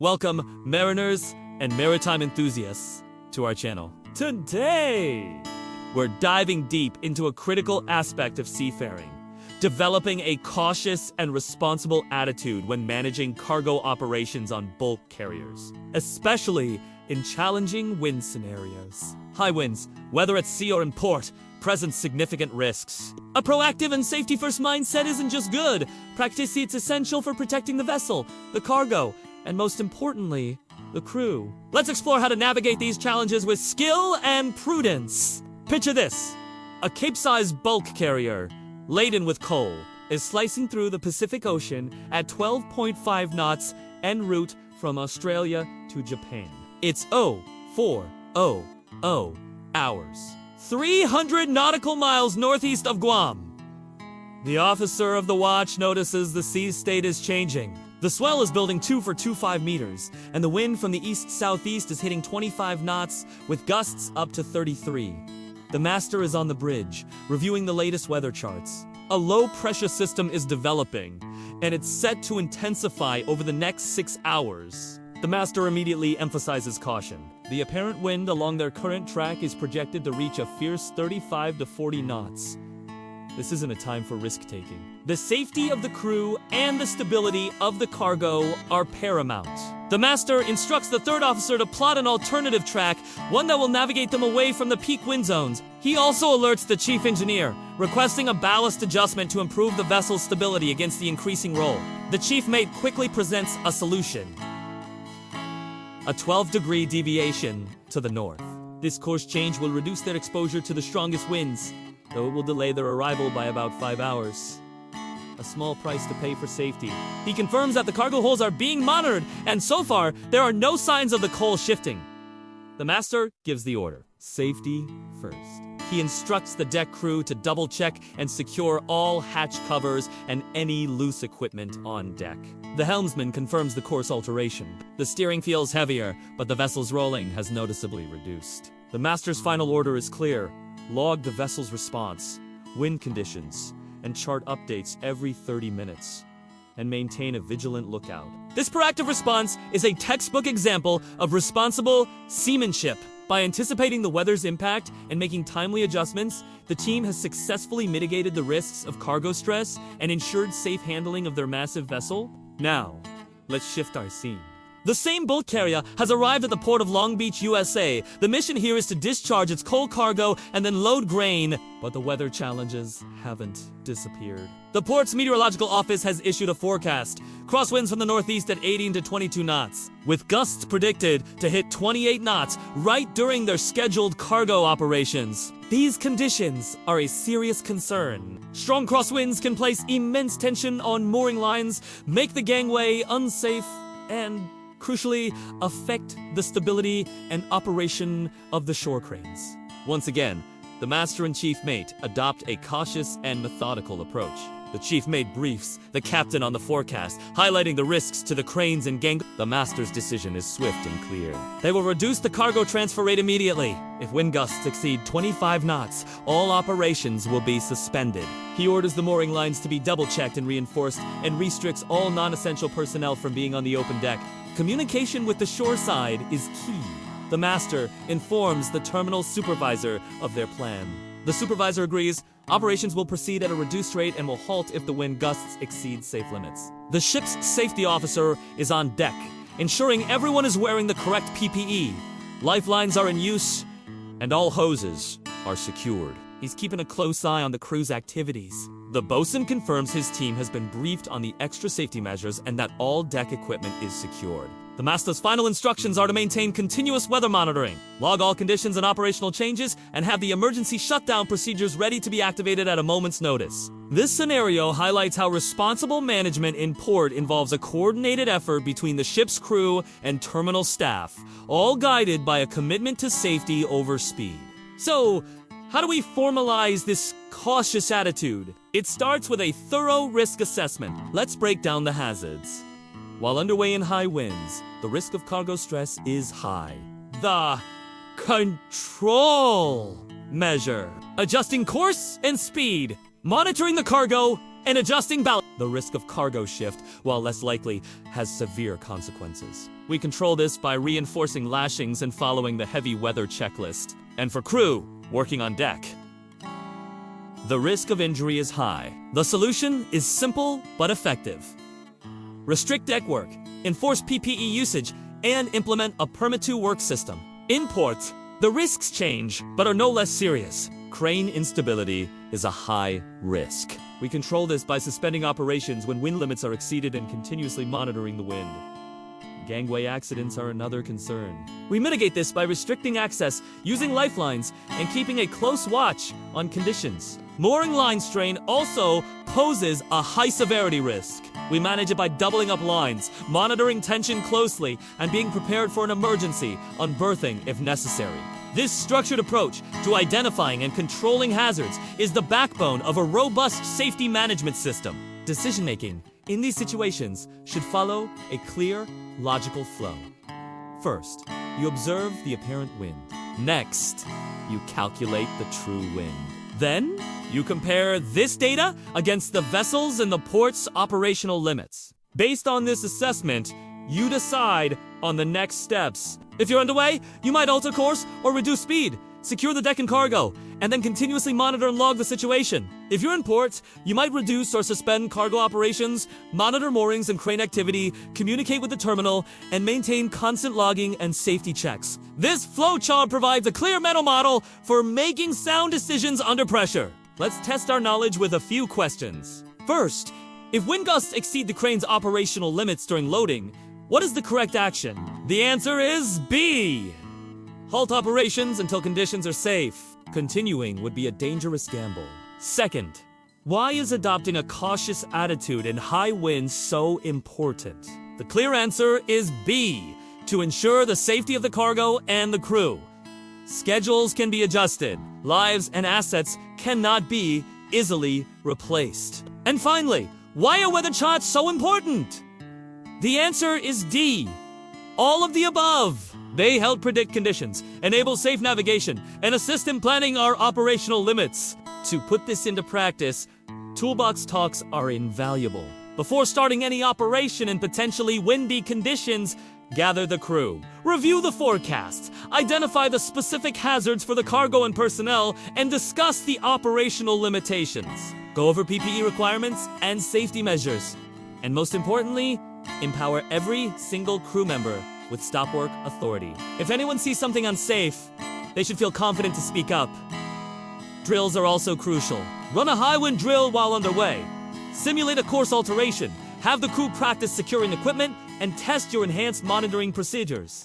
Welcome, mariners and maritime enthusiasts, to our channel. Today, we're diving deep into a critical aspect of seafaring, developing a cautious and responsible attitude when managing cargo operations on bulk carriers, especially in challenging wind scenarios. High winds, whether at sea or in port, present significant risks. A proactive and safety-first mindset isn't just good. Practically, it's essential for protecting the vessel, the cargo, and most importantly, the crew. Let's explore how to navigate these challenges with skill and prudence. Picture this. A Cape-sized bulk carrier, laden with coal, is slicing through the Pacific Ocean at 12.5 knots en route from Australia to Japan. It's 0400 hours. 300 nautical miles northeast of Guam. The officer of the watch notices the sea state is changing. The swell is building 2.25 meters, and the wind from the east-southeast is hitting 25 knots with gusts up to 33. The master is on the bridge, reviewing the latest weather charts. A low-pressure system is developing, and it's set to intensify over the next 6 hours. The master immediately emphasizes caution. The apparent wind along their current track is projected to reach a fierce 35 to 40 knots. This isn't a time for risk-taking. The safety of the crew and the stability of the cargo are paramount. The master instructs the third officer to plot an alternative track, one that will navigate them away from the peak wind zones. He also alerts the chief engineer, requesting a ballast adjustment to improve the vessel's stability against the increasing roll. The chief mate quickly presents a solution. A 12-degree deviation to the north. This course change will reduce their exposure to the strongest winds, though it will delay their arrival by about 5 hours. A small price to pay for safety. He confirms that the cargo holds are being monitored, and so far, there are no signs of the coal shifting. The master gives the order. Safety first. He instructs the deck crew to double-check and secure all hatch covers and any loose equipment on deck. The helmsman confirms the course alteration. The steering feels heavier, but the vessel's rolling has noticeably reduced. The master's final order is clear. Log the vessel's response, wind conditions, and chart updates every 30 minutes, and maintain a vigilant lookout. This proactive response is a textbook example of responsible seamanship. By anticipating the weather's impact and making timely adjustments, the team has successfully mitigated the risks of cargo stress and ensured safe handling of their massive vessel. Now, let's shift our scene. The same bulk carrier has arrived at the port of Long Beach, USA. The mission here is to discharge its coal cargo and then load grain, but the weather challenges haven't disappeared. The port's meteorological office has issued a forecast. Crosswinds from the northeast at 18 to 22 knots, with gusts predicted to hit 28 knots right during their scheduled cargo operations. These conditions are a serious concern. Strong crosswinds can place immense tension on mooring lines, make the gangway unsafe, and crucially, affect the stability and operation of the shore cranes. Once again, the master and chief mate adopt a cautious and methodical approach. The chief mate briefs the captain on the forecast, highlighting the risks to the cranes and gang. The master's decision is swift and clear. They will reduce the cargo transfer rate immediately. If wind gusts exceed 25 knots, all operations will be suspended. He orders the mooring lines to be double-checked and reinforced, and restricts all non-essential personnel from being on the open deck. Communication with the shore side is key. The master informs the terminal supervisor of their plan. The supervisor agrees. Operations will proceed at a reduced rate and will halt if the wind gusts exceed safe limits. The ship's safety officer is on deck, ensuring everyone is wearing the correct PPE. Lifelines are in use, and all hoses are secured. He's keeping a close eye on the crew's activities. The bosun confirms his team has been briefed on the extra safety measures and that all deck equipment is secured. The master's final instructions are to maintain continuous weather monitoring, log all conditions and operational changes, and have the emergency shutdown procedures ready to be activated at a moment's notice. This scenario highlights how responsible management in port involves a coordinated effort between the ship's crew and terminal staff, all guided by a commitment to safety over speed. So, how do we formalize this cautious attitude? It starts with a thorough risk assessment. Let's break down the hazards. While underway in high winds, the risk of cargo stress is high. The control measure. Adjusting course and speed. Monitoring the cargo and adjusting balance. The risk of cargo shift, while less likely, has severe consequences. We control this by reinforcing lashings and following the heavy weather checklist. And for crew, working on deck, the risk of injury is high. The solution is simple but effective. Restrict deck work, enforce PPE usage, and implement a permit-to-work system. In port, the risks change, but are no less serious. Crane instability is a high risk. We control this by suspending operations when wind limits are exceeded and continuously monitoring the wind. Gangway accidents are another concern. We mitigate this by restricting access, using lifelines, and keeping a close watch on conditions. Mooring line strain also poses a high-severity risk. We manage it by doubling up lines, monitoring tension closely, and being prepared for an emergency on berthing if necessary. This structured approach to identifying and controlling hazards is the backbone of a robust safety management system. Decision-making in these situations should follow a clear, logical flow. First, you observe the apparent wind. Next, you calculate the true wind. Then, you compare this data against the vessels and the port's operational limits. Based on this assessment, you decide on the next steps. If you're underway, you might alter course or reduce speed, secure the deck and cargo, and then continuously monitor and log the situation. If you're in port, you might reduce or suspend cargo operations, monitor moorings and crane activity, communicate with the terminal, and maintain constant logging and safety checks. This flowchart provides a clear mental model for making sound decisions under pressure. Let's test our knowledge with a few questions. First, if wind gusts exceed the crane's operational limits during loading, what is the correct action? The answer is B. Halt operations until conditions are safe. Continuing would be a dangerous gamble. Second, why is adopting a cautious attitude in high winds so important? The clear answer is B, to ensure the safety of the cargo and the crew. Schedules can be adjusted. Lives and assets cannot be easily replaced. And finally, why are weather charts so important? The answer is D. All of the above. They help predict conditions, enable safe navigation, and assist in planning our operational limits. To put this into practice, toolbox talks are invaluable. Before starting any operation in potentially windy conditions, gather the crew, review the forecasts, identify the specific hazards for the cargo and personnel, and discuss the operational limitations. Go over PPE requirements and safety measures. And most importantly, empower every single crew member with stop work authority. If anyone sees something unsafe, they should feel confident to speak up. Drills are also crucial. Run a high wind drill while underway. Simulate a course alteration. Have the crew practice securing equipment and test your enhanced monitoring procedures.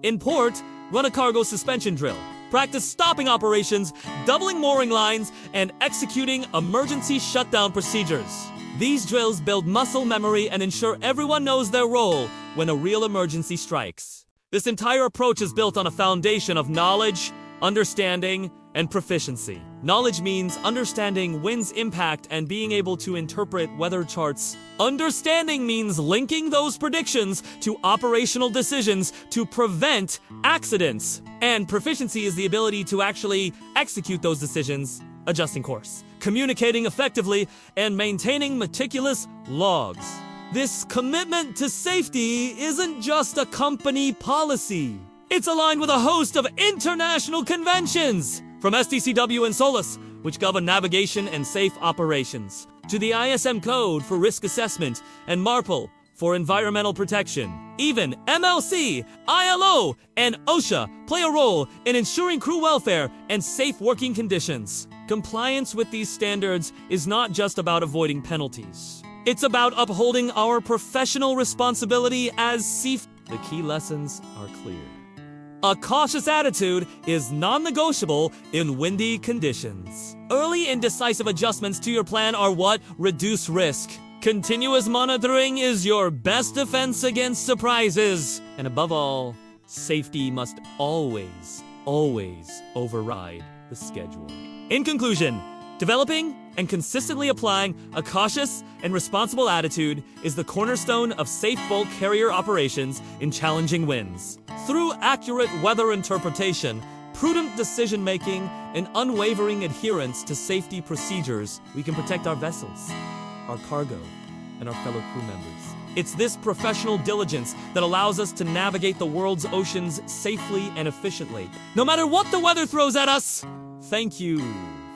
In port, run a cargo suspension drill. Practice stopping operations, doubling mooring lines, and executing emergency shutdown procedures. These drills build muscle memory and ensure everyone knows their role when a real emergency strikes. This entire approach is built on a foundation of knowledge, understanding, and proficiency. Knowledge means understanding wind's impact and being able to interpret weather charts. Understanding means linking those predictions to operational decisions to prevent accidents. And proficiency is the ability to actually execute those decisions, adjusting course, communicating effectively, and maintaining meticulous logs. This commitment to safety isn't just a company policy. It's aligned with a host of international conventions, from STCW and SOLAS, which govern navigation and safe operations, to the ISM Code for risk assessment and MARPL for environmental protection. Even MLC, ILO, and OSHA play a role in ensuring crew welfare and safe working conditions. Compliance with these standards is not just about avoiding penalties. It's about upholding our professional responsibility as seafarers. The key lessons are clear. A cautious attitude is non-negotiable in windy conditions. Early and decisive adjustments to your plan are what reduce risk. Continuous monitoring is your best defense against surprises. And above all, safety must always override the schedule. In conclusion, developing and consistently applying a cautious and responsible attitude is the cornerstone of safe bulk carrier operations in challenging winds. Through accurate weather interpretation, prudent decision-making, and unwavering adherence to safety procedures, we can protect our vessels, our cargo, and our fellow crew members. It's this professional diligence that allows us to navigate the world's oceans safely and efficiently, no matter what the weather throws at us. Thank you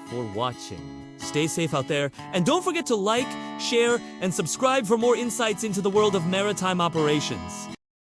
for watching. Stay safe out there, and don't forget to like, share, and subscribe for more insights into the world of maritime operations.